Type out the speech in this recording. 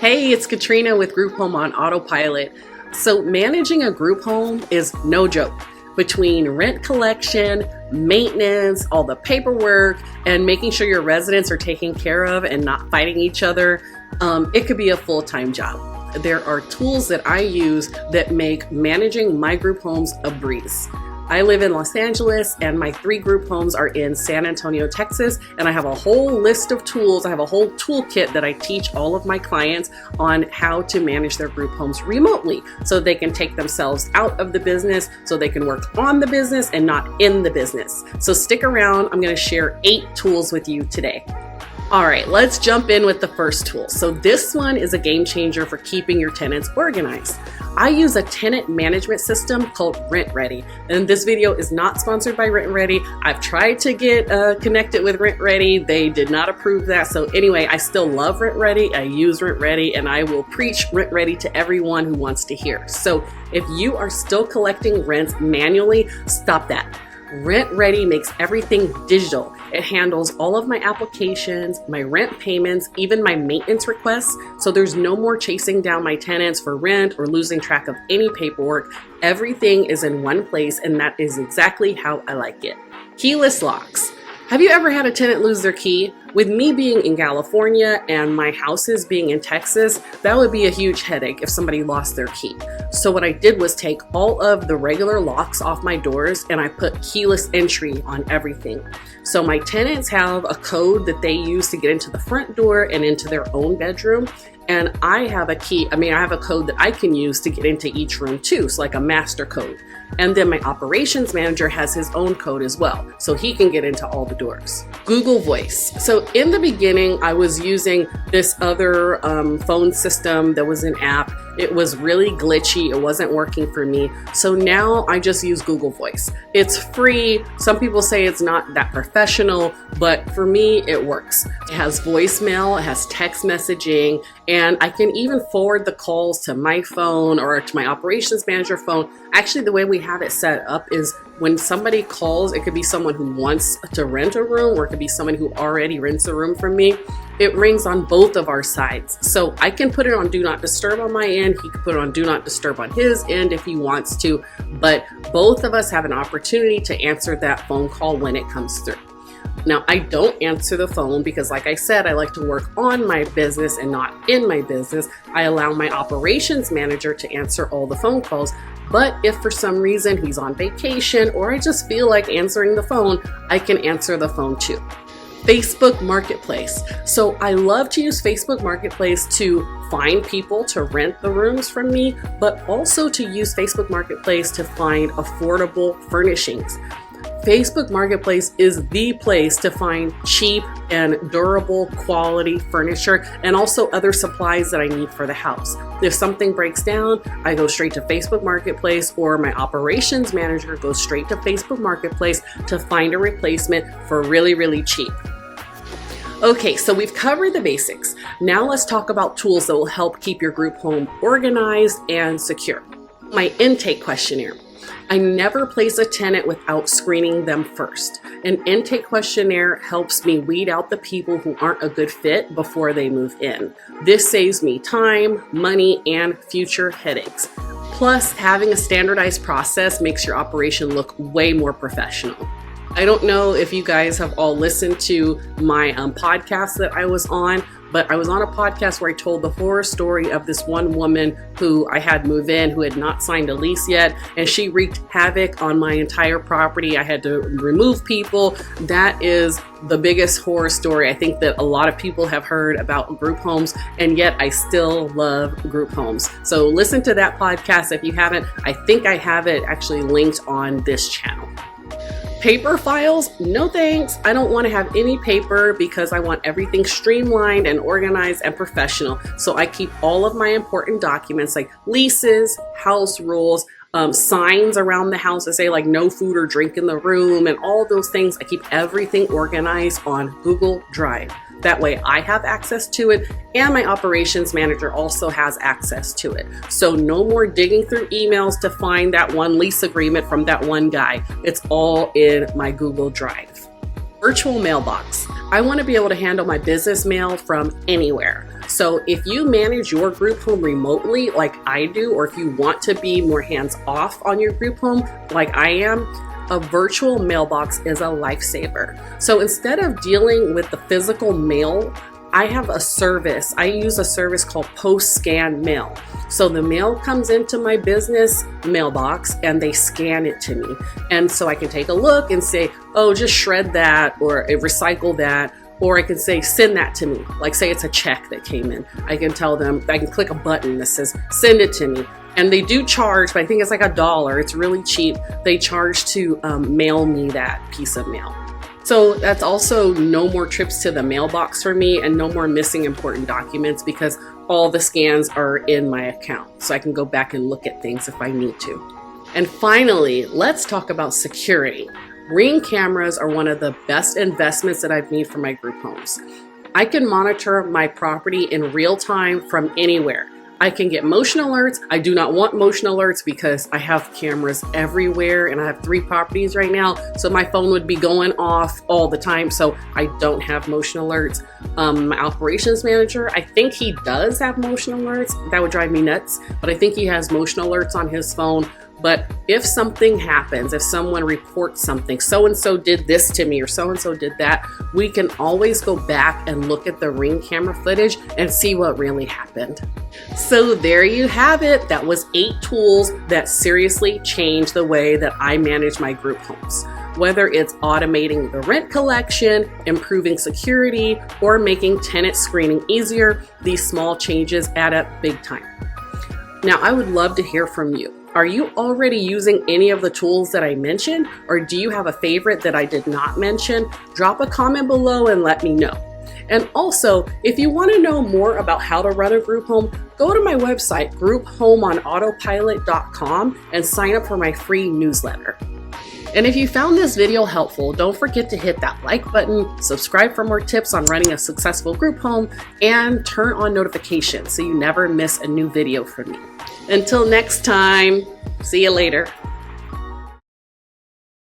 Hey, it's Katrina with Group Home on Autopilot. So managing a group home is no joke. Between rent collection, maintenance, all the paperwork, and making sure your residents are taken care of and not fighting each other, it could be a full-time job. There are tools that I use that make managing my group homes a breeze. I live in Los Angeles and my 3 group homes are in San Antonio, Texas, and I have a whole list of tools. I have a whole toolkit that I teach all of my clients on how to manage their group homes remotely so they can take themselves out of the business, so they can work on the business and not in the business. So stick around. I'm going to share 8 tools with you today. All right, let's jump in with the first tool. So this one is a game changer for keeping your tenants organized. I use a tenant management system called RentRedi, and this video is not sponsored by RentRedi. I've tried to get connected with RentRedi. They did not approve that. So anyway, I still love RentRedi. I use RentRedi, and I will preach RentRedi to everyone who wants to hear. So if you are still collecting rent manually, stop that. RentRedi makes everything digital. It handles all of my applications, my rent payments, even my maintenance requests. So there's no more chasing down my tenants for rent or losing track of any paperwork. Everything is in one place, and that is exactly how I like it. Keyless locks. Have you ever had a tenant lose their key? With me being in California and my houses being in Texas, that would be a huge headache if somebody lost their key. So what I did was take all of the regular locks off my doors and I put keyless entry on everything. So my tenants have a code that they use to get into the front door and into their own bedroom. And I have a code that I can use to get into each room too. So like a master code. And then my operations manager has his own code as well, so he can get into all the doors. Google Voice. So in the beginning, I was using this other phone system that was an app. It was really glitchy. It wasn't working for me. So now I just use Google Voice. It's free. Some people say it's not that professional, but for me, it works. It has voicemail, it has text messaging, and I can even forward the calls to my phone or to my operations manager phone. Actually, the way we have it set up is when somebody calls, it could be someone who wants to rent a room or it could be someone who already rents a room from me. It rings on both of our sides. So I can put it on Do Not Disturb on my end. He can put it on Do Not Disturb on his end if he wants to. But both of us have an opportunity to answer that phone call when it comes through. Now, I don't answer the phone because, like I said, I like to work on my business and not in my business. I allow my operations manager to answer all the phone calls. But if for some reason he's on vacation or I just feel like answering the phone, I can answer the phone too. Facebook Marketplace. So I love to use Facebook Marketplace to find people to rent the rooms from me, but also to use Facebook Marketplace to find affordable furnishings. Facebook Marketplace is the place to find cheap and durable quality furniture and also other supplies that I need for the house. If something breaks down, I go straight to Facebook Marketplace, or my operations manager goes straight to Facebook Marketplace to find a replacement for really, really cheap. Okay, so we've covered the basics. Now let's talk about tools that will help keep your group home organized and secure. My intake questionnaire. I never place a tenant without screening them first. An intake questionnaire helps me weed out the people who aren't a good fit before they move in. This saves me time, money, and future headaches. Plus, having a standardized process makes your operation look way more professional. I don't know if you guys have all listened to my podcast that I was on, but I was on a podcast where I told the horror story of this one woman who I had move in who had not signed a lease yet, and she wreaked havoc on my entire property. I had to remove people. That is the biggest horror story I think that a lot of people have heard about group homes, and yet I still love group homes. So listen to that podcast if you haven't. I think I have it actually linked on this channel. Paper files? No thanks. I don't want to have any paper because I want everything streamlined and organized and professional. So I keep all of my important documents like leases, house rules, signs around the house that say like no food or drink in the room and all those things. I keep everything organized on Google Drive. That way I have access to it and my operations manager also has access to it. So no more digging through emails to find that one lease agreement from that one guy. It's all in my Google Drive. Virtual mailbox. I want to be able to handle my business mail from anywhere. So if you manage your group home remotely like I do, or if you want to be more hands off on your group home like I am, a virtual mailbox is a lifesaver. So instead of dealing with the physical mail, I have a service. I use a service called Post Scan Mail. So the mail comes into my business mailbox and they scan it to me. And so I can take a look and say, oh, just shred that or recycle that. Or I can say, send that to me. Like say it's a check that came in. I can tell them, I can click a button that says, send it to me. And they do charge, but I think it's like $1. It's really cheap. They charge to mail me that piece of mail. So that's also no more trips to the mailbox for me and no more missing important documents because all the scans are in my account. So I can go back and look at things if I need to. And finally, let's talk about security. Ring cameras are one of the best investments that I've made for my group homes. I can monitor my property in real time from anywhere. I can get motion alerts. I do not want motion alerts because I have cameras everywhere and I have 3 properties right now. So my phone would be going off all the time. So I don't have motion alerts. My operations manager, I think he does have motion alerts. That would drive me nuts, but I think he has motion alerts on his phone. But if something happens, if someone reports something, so-and-so did this to me or so-and-so did that, we can always go back and look at the Ring camera footage and see what really happened. So there you have it. That was 8 tools that seriously changed the way that I manage my group homes. Whether it's automating the rent collection, improving security, or making tenant screening easier, these small changes add up big time. Now, I would love to hear from you. Are you already using any of the tools that I mentioned, or do you have a favorite that I did not mention? Drop a comment below and let me know. And also, if you want to know more about how to run a group home, go to my website, grouphomeonautopilot.com, and sign up for my free newsletter. And if you found this video helpful, don't forget to hit that like button, subscribe for more tips on running a successful group home, and turn on notifications so you never miss a new video from me. Until next time, see you later.